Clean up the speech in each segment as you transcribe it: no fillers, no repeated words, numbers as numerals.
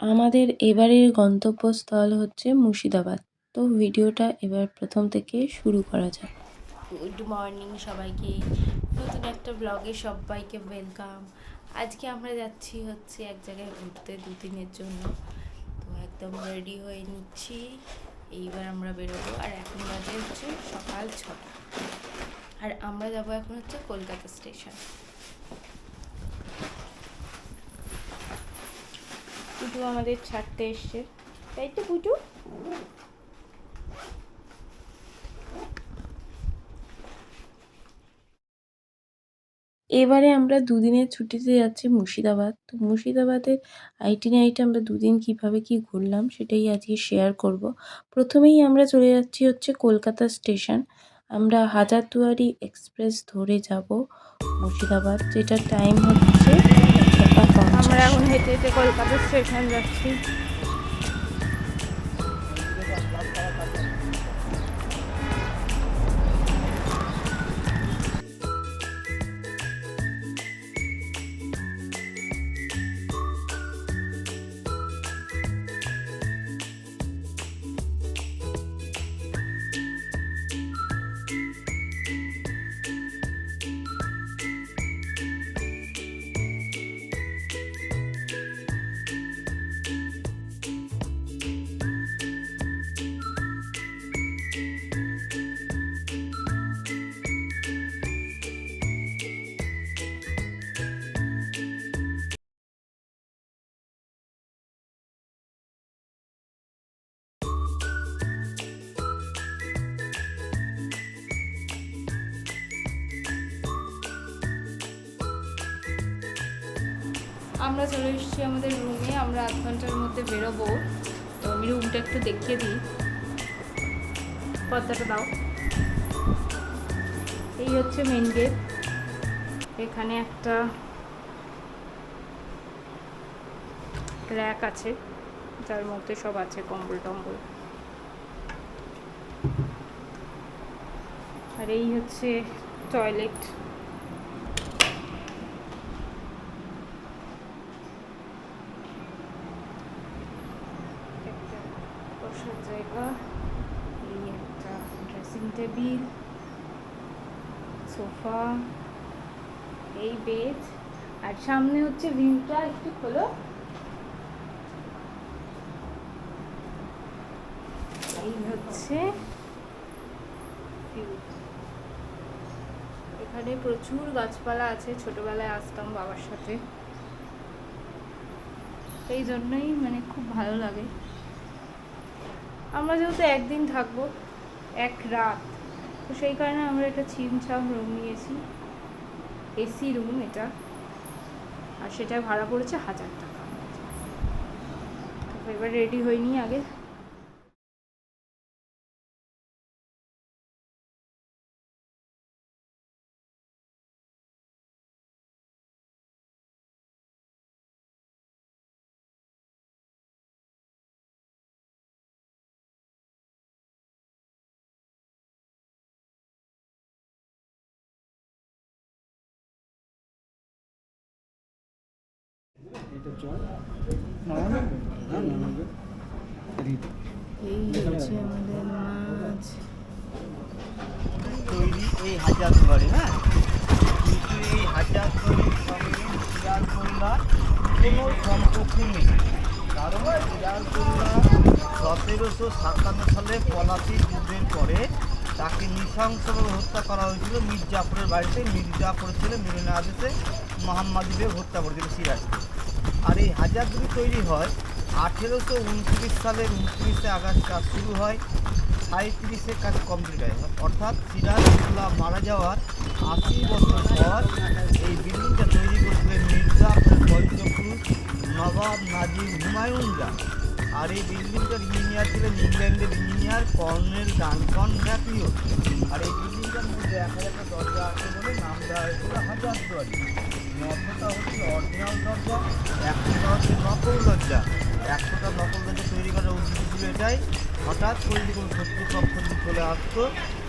আমাদের এবারের গন্তব্যস্থল হচ্ছে মুর্শিদাবাদ। তো ভিডিওটা এবার প্রথম থেকে শুরু করা যাক। গুড মর্নিং সবাইকে, নতুন একটা ব্লগে সবাইকে ওয়েলকাম। আজকে আমরা যাচ্ছি হচ্ছে এক জায়গায় ঘুরতে 2 দিনের জন্য। তো একদম রেডি হয়ে নিচ্ছি, এইবার আমরা বেরোবো। আর এখন বাজে হচ্ছে সকাল 6টা, আর আমরা যাবো এখন হচ্ছে কলকাতা স্টেশন। পুটু আমাদের ছাড়তে এসছে, তাই তো পুটু? এবারে আমরা 2 দিনের ছুটিতে যাচ্ছি মুর্শিদাবাদ। তো মুর্শিদাবাদের আইটিনারিটা আমরা 2 দিন কীভাবে কী ঘুরলাম সেটাই আজকে শেয়ার করব। প্রথমেই আমরা চলে যাচ্ছি হচ্ছে কলকাতা স্টেশন। আমরা হাজারদুয়ারি এক্সপ্রেস ধরে যাব মুর্শিদাবাদ, যেটার টাইম হচ্ছে 6টা 50। আমরা এখন হেঁটে হেঁটে কলকাতা স্টেশন যাচ্ছি। আমরা চলে এসেছি আমাদের রুমে। আমরা 8 ঘন্টার মধ্যে বেরোবো। তো আমি রুমটা একটু দেখিয়ে দিই, পর্দাটা দাও। এই হচ্ছে মেন গেট। এখানে একটা র্যাক আছে, যার মধ্যে সব আছে, কম্বল টম্বল। আর এই হচ্ছে টয়লেট। বসার জায়গা, এই একটা ড্রেসিং টেবিল, সোফা, এই বেড। আর সামনে হচ্ছে ভিউটা একটু খোলো। এই হচ্ছে ভিউ। এখানে প্রচুর গাছপালা আছে। ছোটবেলায় আসতাম বাবার সাথে, এই জন্যই মানে খুব ভালো লাগে। আমরা যেহেতু একদিন থাকবো, এক রাত, তো সেই কারণে আমরা একটা ছিমছাম রুম নিয়েছি, এসি রুম এটা। আর সেটা ভাড়া পড়েছে 1000 টাকা। তো এবার রেডি হইনি আগে। এই হচ্ছে আমাদের মাছ তৈরি, এই হাজারদুয়ারি। হ্যাঁ, কিন্তু এই হাজারদুয়ারির সঙ্গে সিরাজগঞ্জার কোনো সম্পর্ক নেই। কারণ সিরাজগঞ্জা 1757 সালে পলাশী যুদ্ধের পরে তাকে নৃশংসভাবে হত্যা করা হয়েছিল মির্জাপুরের বাড়িতে। মির্জাপুর ছেলে মেরিনা আদেশে মোহাম্মদীদের হত্যা করেছিল সিরাজকে। আর এই হাজারদুয়ারি তৈরি হয় 1829 সালের 29শে আগস্ট কাজ শুরু হয়, 37-এ কাজ কমপ্লিট হয়। অর্থাৎ সিরাজউদ্দৌলা মারা যাওয়ার 80 বছর পর এই বিল্ডিংটা তৈরি করেছিলেন মির্জাপুর পঞ্চপুরুষ নবাব নাজির হুমায়ুনরা। আর এই বিল্ডিংটার ইঞ্জিনিয়ার ছিলেন ইংল্যান্ডের ইঞ্জিনিয়ার কর্নেল ডানকন ন্যাপিয়র। আর এই বিল্ডিংটার মধ্যে 1000টা দরজা আছে বলে নাম দেওয়া হয়েছিল হাজারদুয়ারি। 900টা হচ্ছে অরিজিনাল দরজা, 100টা হচ্ছে নকল দরজা। 100টা নকল দরজা তৈরি করার উদ্দেশ্য ছিল এটাই, হঠাৎ করে যদি কোনো শত্রু সপ্তম চলে আসতো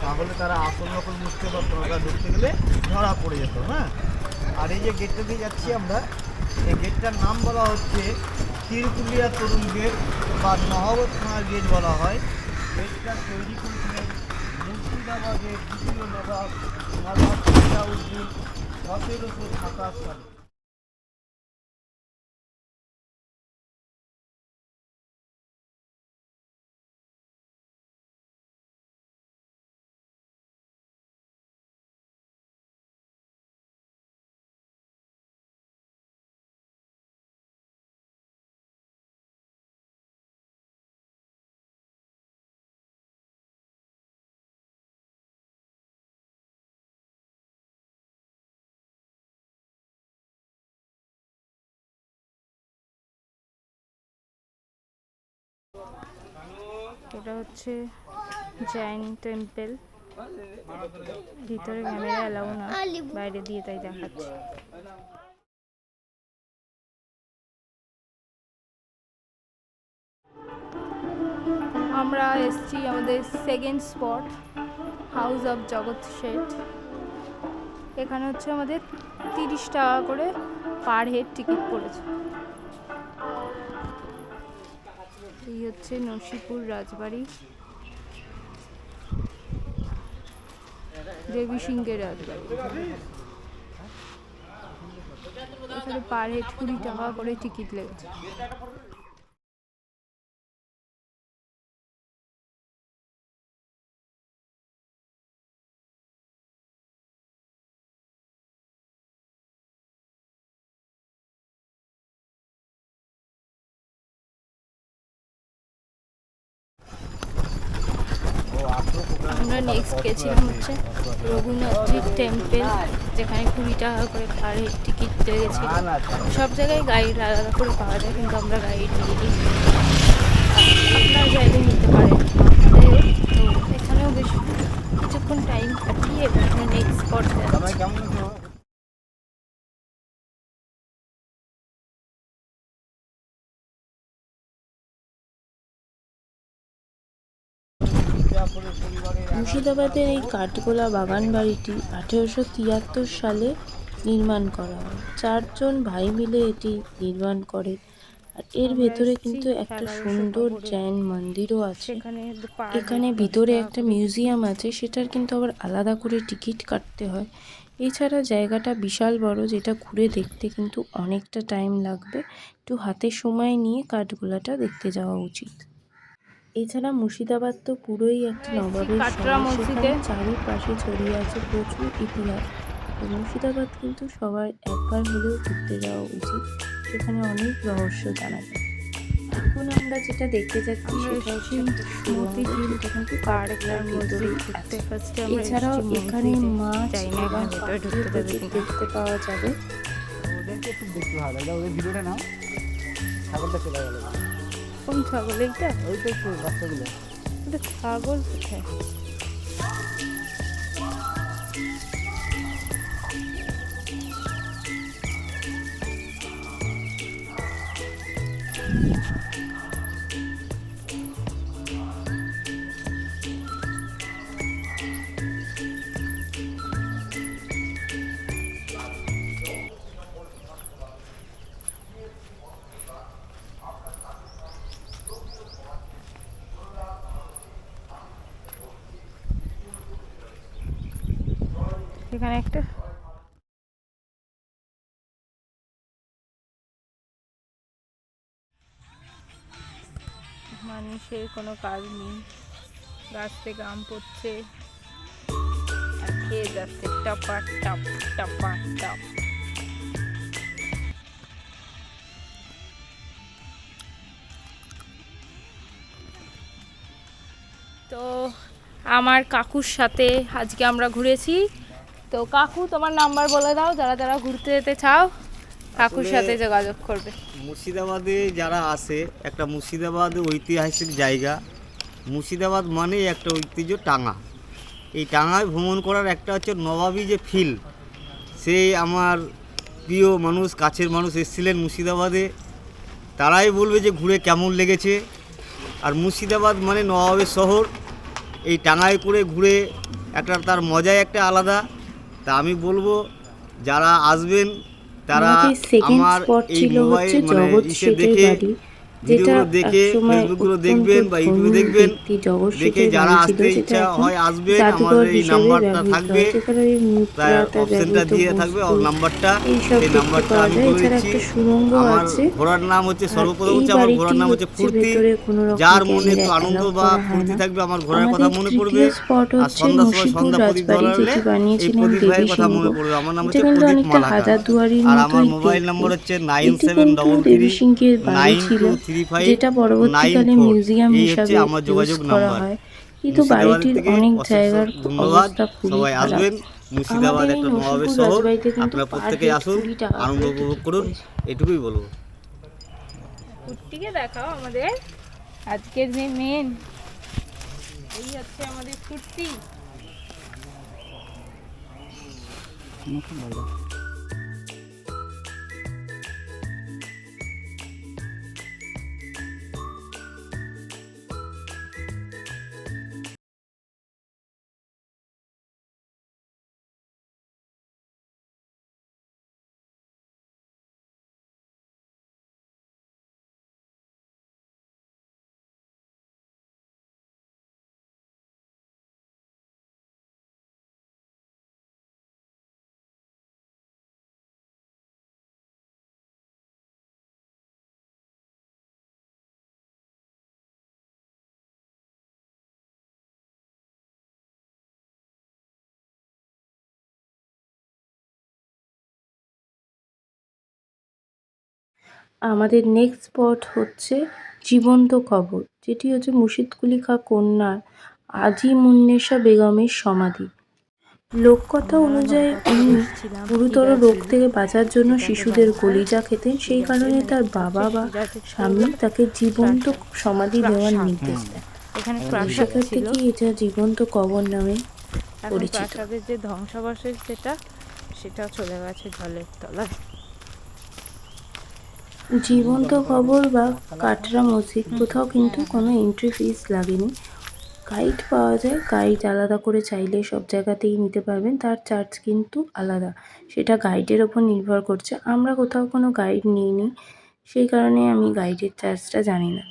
তাহলে তারা আসল নকল বুঝতে পারতো না, তারা ঢুকতে গেলে ধরা পড়ে যেত। হ্যাঁ, আর এই যে গেটটা দিয়ে যাচ্ছি আমরা, এই গেটটার নাম বলা হচ্ছে তিরকুলিয়া তরুণ গেট বা নহবত থানার গেট বলা হয়। গেটটা তৈরি করেছিলেন মুর্শিদাবাদের দ্বিতীয় নবাব সিরাজউদ্দিন 1727 সালে। এটা হচ্ছে জৈন টেম্পল। ভিতরে ক্যামেরা এলাও না, বাইরে দিয়ে তাই দেখাচ্ছে। আমরা এসছি আমাদের সেকেন্ড স্পট, হাউস অফ জগৎ শেঠ। এখানে হচ্ছে আমাদের 30 টাকা করে পার হেড টিকিট পড়েছে। এই হচ্ছে নসিপুর রাজবাড়ি, দেবী সিংহের রাজবাড়ি। এখানে পার হেড 20 টাকা করে টিকিট লেগেছে। আমরা নেক্সট গেছিলাম হচ্ছে রঘুনাথজির টেম্পল, যেখানে 20 টাকা করে পার হেড টিকিট লেগেছে। সব জায়গায় গাইড আলাদা করে পাওয়া যায়, কিন্তু আমরা গাইড নিইনি। আপনার চাইলে নিতে পারেন। তো এখানেও বেশ কিছুক্ষণ টাইম কাটিয়ে এখানে নেক্সট স্পট যাচ্ছি। মুর্শিদাবাদের এই কাঠগোলা বাগান বাড়িটি 1873 সালে নির্মাণ করা হয়। 4 জন ভাই মিলে এটি নির্মাণ করে। আর এর ভেতরে কিন্তু একটা সুন্দর জৈন মন্দিরও আছে। এখানে ভিতরে একটা মিউজিয়াম আছে, সেটার কিন্তু আবার আলাদা করে টিকিট কাটতে হয়। এছাড়া জায়গাটা বিশাল বড়, যেটা ঘুরে দেখতে কিন্তু অনেকটা টাইম লাগবে। একটু হাতে সময় নিয়ে কাঠগোলাটা দেখতে যাওয়া উচিত। এছাড়া মুর্শিদাবাদ তো পুরোই একটা নবাবের শহর, সেখানে চারিপাশে ছড়িয়ে আছে প্রচুর ইতিহাস। তো মুর্শিদাবাদ কিন্তু সবার একবার হলেও ঘুরতে যাওয়া উচিত, সেখানে অনেক রহস্য জানা যায়। এখন আমরা যেটা দেখতে যাচ্ছি সেটা হচ্ছে মতিঝিল, যেটা কিন্তু কাঠগোলার ভিতরেই আছে। এছাড়াও এখানে মাছ এবং পাখির প্রচুর দেখতে পাওয়া যাবে। ওদেরকে খুব দেখতে ভালো লাগে, ওদের ভিডিওটা নাও। ছাগলটা চলে গেল। কোন ছাগল এইটা? ওইটা একটু বাচ্চাগুলো। এটা ছাগল কোথায়? এখানে একটা মানুষের কোনো কাজ নেই, গাছ থেকে আম পড়ছে আর খেয়ে যাচ্ছে টপা টপ টপা টপ। তো আমার কাকুর সাথে আজকে আমরা ঘুরেছি। তো কাকু, তোমার নাম্বার বলে দাও, যারা যারা ঘুরতে যেতে চাও কাকুর সাথে যোগাযোগ করবে। মুর্শিদাবাদে যারা আসে, একটা মুর্শিদাবাদ ঐতিহাসিক জায়গা। মুর্শিদাবাদ মানে একটা ঐতিহ্য টাঙা। এই টাঙায় ভ্রমণ করার একটা হচ্ছে নবাবী যে ফিল, সেই আমার প্রিয় মানুষ, কাছের মানুষ এসেছিলেন মুর্শিদাবাদে, তারাই বলবে যে ঘুরে কেমন লেগেছে। আর মুর্শিদাবাদ মানে নবাবের শহর, এই টাঙায় করে ঘুরে একটা তার মজাই একটা আলাদা। তা আমি বলবো যারা আসবেন তারা আমাদের সেকেন্ড আমার স্পট এই ছিল মোবাইল হচ্ছে মানে জগৎ ইসে শেঠের দেখে বাড়ি, যেটা ভিডিওগুলো দেখে একসময় ফেসবুকগুলো অত্যন্ত দেখবেন বা ইউটিউবে ধনী দেখবেন, ব্যক্তি জগৎ দেখে শেঠের যারা বাড়ি ছিল, আসতে যেটা ইচ্ছা এখন হয় আসবেন। আমার জাদুঘর এই হিসাবে নাম্বারটা ব্যবহৃত থাকবে, হয়, যেখানে ওই তার মুদ্রা, তার অপশানটা ব্যবহৃত দিয়ে থাকবে বস্তু নাম্বারটা, এইসব সেই দেখতে নাম্বারটা পাওয়া আমি যায়। বলে এছাড়া দিচ্ছি। একটা সুড়ঙ্গ আমার আছে। ঘোড়ার নাম হচ্ছে, আর সর্বপ্রথম এই হচ্ছে আমার বাড়িটি ঘোড়ার নাম হচ্ছে হচ্ছে ফুর্তি। ভেতরে কোনো রকম যার মনে ক্যামেরা একটু আনন্দ অ্যালাউ বা করা হয় ফুর্তি না। থাকবে আমার ঘোড়ার কথা আমাদের মনে পড়বে। তৃতীয় স্পট আর হচ্ছে সন্ধ্যার সময় মুশিদপুর সন্ধ্যা প্রদীপ রাজবাড়ি, ধরালে যেটি এই বানিয়েছিলেন প্রদীপ দেবী ভাইয়ের কথা সিংহ। মনে পড়বে। আমার নাম এটা হচ্ছে কিন্তু প্রদীপ অনেকটা মালাকার। হাজারদুয়ারির আর আমার মতোই মোবাইল দেখতে। নম্বর হচ্ছে এটি কিন্তু দেবী 9733 সিংহের বাড়ি ছিল, 9235 যেটা পরবর্তীকালে 94। মিউজিয়াম এই হচ্ছে হিসাবে আমার ইউজ যোগাযোগ করা নাম্বার। হয়। কিন্তু মুর্শিদাবাদের বাড়িটির থেকে অনেক অশেষ জায়গার ধন্যবাদ। অবস্থা খুবই সবাই খারাপ। আসবেন। মুর্শিদাবাদ আমাদের এই একটা নবাবের নসিপুর শহর। রাজবাড়িতে কিন্তু আপনারা পার প্রত্যেকেই হেড আসুন, 20 টাকা আনন্দ করে উপভোগ টিকিট করুন, করেছে। এটুকুই বলবো। ফুটটিকে দেখাও আমাদের আজকের যে মেন, এই হচ্ছে আমাদের ফুটটি। আমাদের নেক্সট স্পট হচ্ছে জীবন্ত কবর, যেটি হচ্ছে মুর্শিদকুলি খাঁ কন্যার আজিমুন্নেসা বেগমের সমাধি। লোককথা অনুযায়ী উনি গুরুতর রোগ থেকে বাঁচার জন্য শিশুদের কলিজা খেতেন, সেই কারণে তার বাবা বা স্বামী তাকে জীবন্ত সমাধি দেওয়ার নির্দেশ দেন। এখানে তো প্রাসাদ সেখান ছিল, থেকেই এটা জীবন্ত কবর নামে এখন পরিচিত। প্রাসাদের যে ধ্বংসাবশেষ সেটা চলে গেছে জলের তলায়। জীবন্ত কবর বা কাটরা মসজিদ কোথাও কিন্তু কোনো এন্ট্রি ফিস লাগেনি। গাইড পাওয়া যায়, গাইড আলাদা করে চাইলে সব জায়গাতেই নিতে পারবেন, তার চার্জ কিন্তু আলাদা, সেটা গাইডের ওপর নির্ভর করছে। আমরা কোথাও কোনো গাইড নিইনি, সেই কারণে আমি গাইডের চার্জটা জানি না।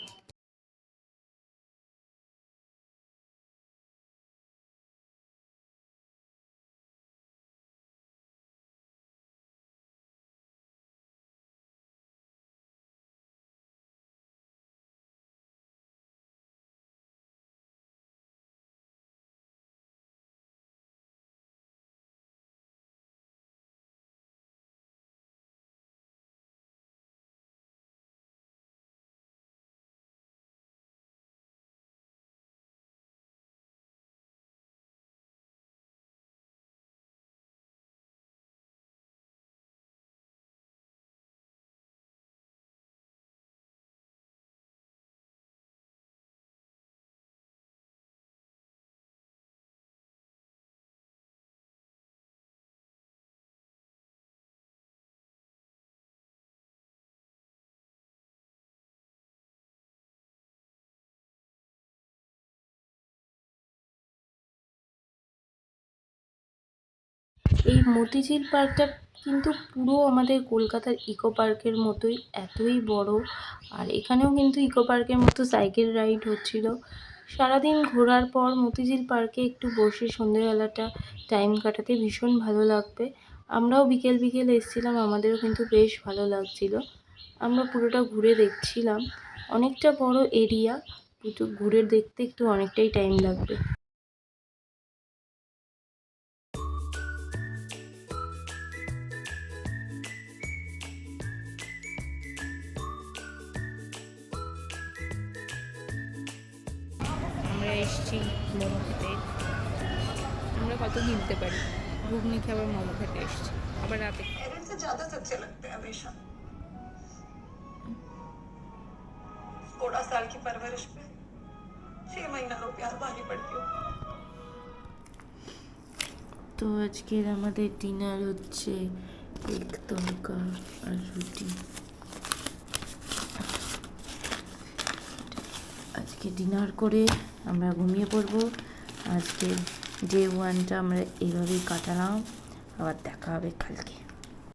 এই মতিঝিল পার্কটা কিন্তু পুরো আমাদের কলকাতার ইকো পার্কের মতোই এতই বড়। আর এখানেও কিন্তু ইকো পার্কের মতো সাইকেল রাইড হচ্ছিল। সারাদিন ঘোরার পর মতিঝিল পার্কে একটু বসে সন্ধেবেলাটা টাইম কাটাতে ভীষণ ভালো লাগবে। আমরাও বিকেল বিকেল এসেছিলাম, আমাদেরও কিন্তু বেশ ভালো লাগছিল। আমরা পুরোটা ঘুরে দেখছিলাম, অনেকটা বড় এরিয়া, কিন্তু ঘুরে দেখতে একটু অনেকটাই টাইম লাগবে। আমরা এসেছি মোমো খেতে। আমরা কত কিনতে পারি, ঘুগনি খেয়ে আবার মোমো খেতে এসেছি, আবার রাতে। पेरेंट्स से ज्यादा सच्चे लगते हैं हमेशा। 16 साल की परवरिश पे 6 महीना तो प्यार भारी पड़ती हो। তো আজকের আমাদের ডিনার হচ্ছে এগ তড়কা আর রুটি। আজকে ডিনার করে আমরা ঘুমিয়ে পড়বো। আজকে ডে 1টা আমরা এইভাবেই কাটালাম, আবার দেখা হবে কালকে।